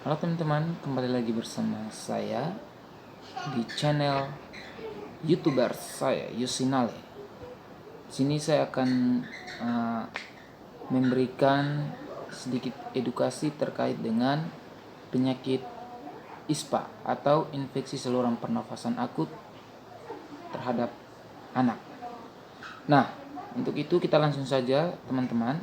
Halo teman-teman, kembali lagi bersama saya di channel YouTuber saya, Yusinale. Sini saya akan memberikan sedikit edukasi terkait dengan penyakit ISPA atau infeksi saluran pernafasan akut terhadap anak. Nah, untuk itu kita langsung saja teman-teman.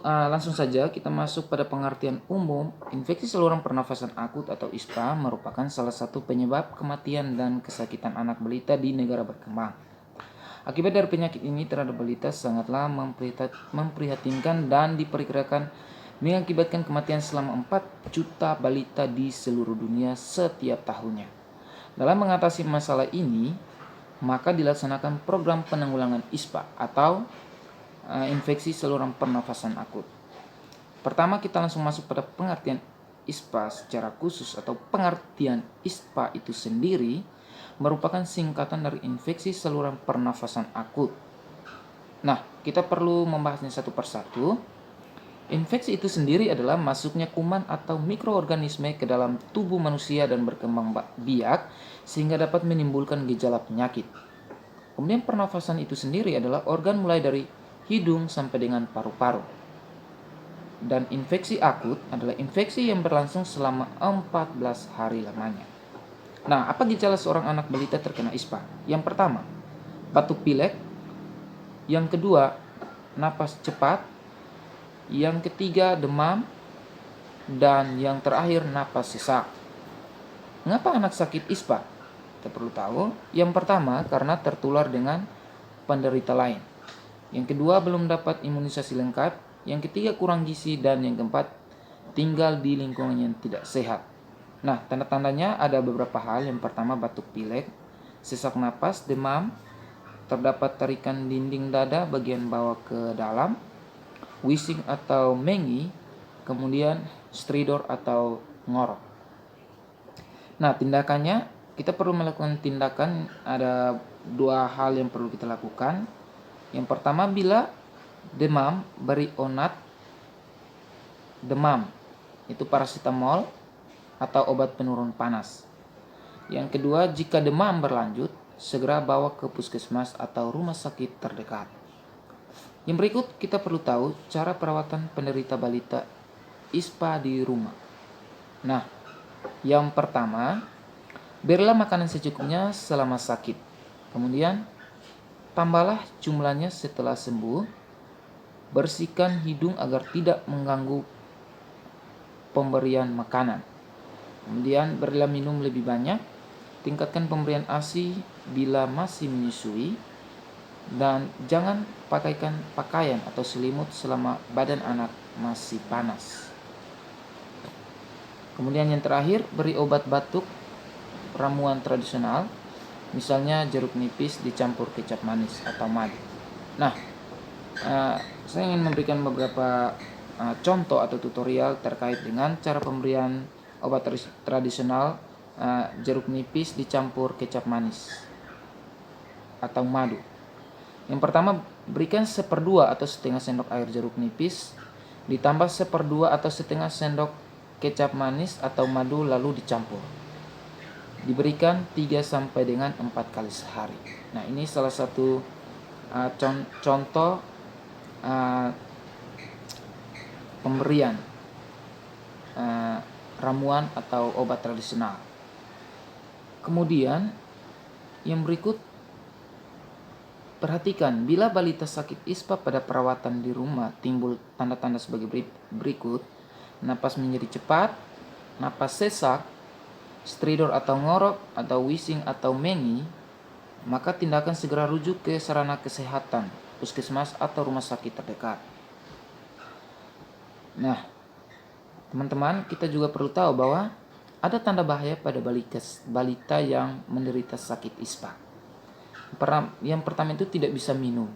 Langsung saja kita masuk pada pengertian umum. Infeksi saluran pernafasan akut atau ISPA merupakan salah satu penyebab kematian dan kesakitan anak balita di negara berkembang. Akibat dari penyakit ini terhadap balita sangatlah memprihatinkan dan diperkirakan mengakibatkan kematian selama 4 juta balita di seluruh dunia setiap tahunnya. Dalam mengatasi masalah ini, maka dilaksanakan program penanggulangan ISPA atau infeksi saluran pernafasan akut. Pertama kita langsung masuk pada pengertian ISPA secara khusus atau pengertian ISPA itu sendiri merupakan singkatan dari infeksi saluran pernafasan akut. Nah, kita perlu membahasnya satu persatu. Infeksi itu sendiri adalah masuknya kuman atau mikroorganisme ke dalam tubuh manusia dan berkembang biak sehingga dapat menimbulkan gejala penyakit. Kemudian pernafasan itu sendiri adalah organ mulai dari hidung sampai dengan paru-paru. Dan infeksi akut adalah infeksi yang berlangsung selama 14 hari lamanya. Nah, apa gejala seorang anak balita terkena ISPA? Yang pertama, batuk pilek. Yang kedua, napas cepat. Yang ketiga, demam. Dan yang terakhir, napas sesak. Mengapa anak sakit ISPA? Kita perlu tahu. Yang pertama, karena tertular dengan penderita lain. Yang kedua, belum dapat imunisasi lengkap. Yang ketiga, kurang gizi. Dan yang keempat, tinggal di lingkungan yang tidak sehat. Nah, tanda-tandanya ada beberapa hal. Yang pertama, batuk pilek, sesak napas, demam, terdapat tarikan dinding dada bagian bawah ke dalam, wheezing atau mengi, kemudian stridor atau ngorok. Nah, tindakannya, kita perlu melakukan tindakan, ada 2 hal yang perlu kita lakukan. Yang pertama, bila demam, beri onat demam, itu paracetamol atau obat penurun panas. Yang kedua, jika demam berlanjut, segera bawa ke puskesmas atau rumah sakit terdekat. Yang berikut kita perlu tahu cara perawatan penderita balita ISPA di rumah. Nah, yang pertama, berilah makanan secukupnya selama sakit. Kemudian, tambahlah jumlahnya setelah sembuh. Bersihkan hidung agar tidak mengganggu pemberian makanan. Kemudian, berilah minum lebih banyak. Tingkatkan pemberian ASI bila masih menyusui. Dan jangan pakaikan pakaian atau selimut selama badan anak masih panas. Kemudian yang terakhir, beri obat batuk ramuan tradisional, misalnya jeruk nipis dicampur kecap manis atau madu. Nah, saya ingin memberikan beberapa contoh atau tutorial terkait dengan cara pemberian obat tradisional jeruk nipis dicampur kecap manis atau madu. Yang pertama, berikan 1/2 atau setengah sendok air jeruk nipis ditambah 1/2 atau setengah sendok kecap manis atau madu lalu dicampur. Diberikan 3 sampai dengan 4 kali sehari. Nah, ini salah satu contoh pemberian ramuan atau obat tradisional. Kemudian yang berikut, perhatikan bila balita sakit ISPA pada perawatan di rumah timbul tanda-tanda sebagai berikut: napas menjadi cepat, napas sesak, stridor atau ngorok atau wheezing atau mengi, maka tindakan segera rujuk ke sarana kesehatan, puskesmas atau rumah sakit terdekat. Nah, teman-teman, kita juga perlu tahu bahwa ada tanda bahaya pada balita yang menderita sakit ISPA. Yang pertama itu tidak bisa minum.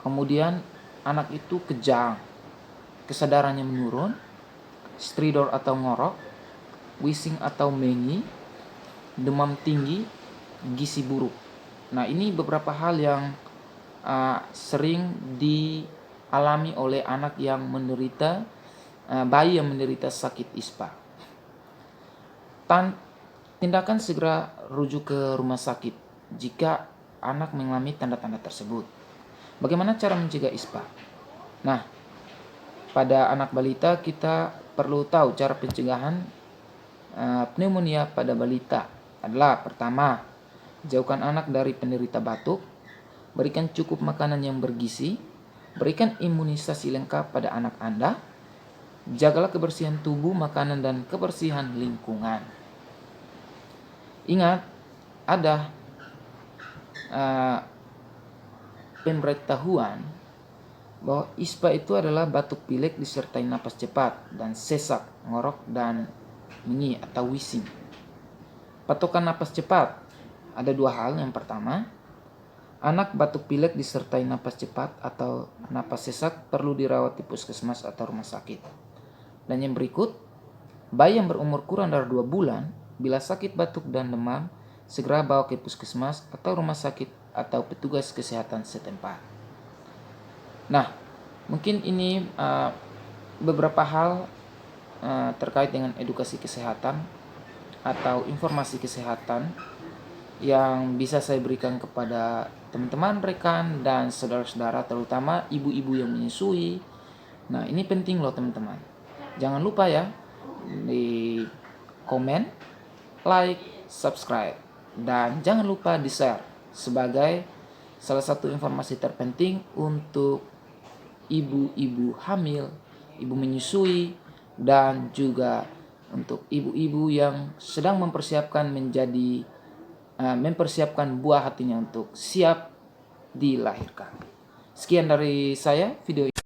Kemudian anak itu kejang, kesadarannya menurun, stridor atau ngorok, wheezing atau mengi, demam tinggi, gizi buruk. Nah, ini beberapa hal yang sering dialami oleh anak yang menderita, bayi yang menderita sakit ISPA. Tindakan segera rujuk ke rumah sakit jika anak mengalami tanda-tanda tersebut. Bagaimana cara mencegah ISPA? Nah, pada anak balita kita perlu tahu cara pencegahan pneumonia pada balita adalah: pertama, jauhkan anak dari penderita batuk, berikan cukup makanan yang bergizi, berikan imunisasi lengkap pada anak Anda, jagalah kebersihan tubuh, makanan, dan kebersihan lingkungan. Ingat, ada pemberitahuan bahwa ISPA itu adalah batuk pilek disertai napas cepat dan sesak, ngorok, dan menyi atau wheezing. Patokan napas cepat ada dua hal. Yang pertama, anak batuk pilek disertai napas cepat atau napas sesak perlu dirawat di puskesmas atau rumah sakit. Dan yang berikut, bayi yang berumur kurang dari 2 bulan bila sakit batuk dan demam segera bawa ke puskesmas atau rumah sakit atau petugas kesehatan setempat. Nah, mungkin ini beberapa hal terkait dengan edukasi kesehatan atau informasi kesehatan yang bisa saya berikan kepada teman-teman, rekan, dan saudara-saudara, terutama ibu-ibu yang menyusui. Nah, ini penting loh teman-teman. Jangan lupa ya, di komen, like, subscribe, dan jangan lupa di share sebagai salah satu informasi terpenting untuk ibu-ibu hamil, ibu menyusui, dan juga untuk ibu-ibu yang sedang mempersiapkan buah hatinya untuk siap dilahirkan. Sekian dari saya video ini.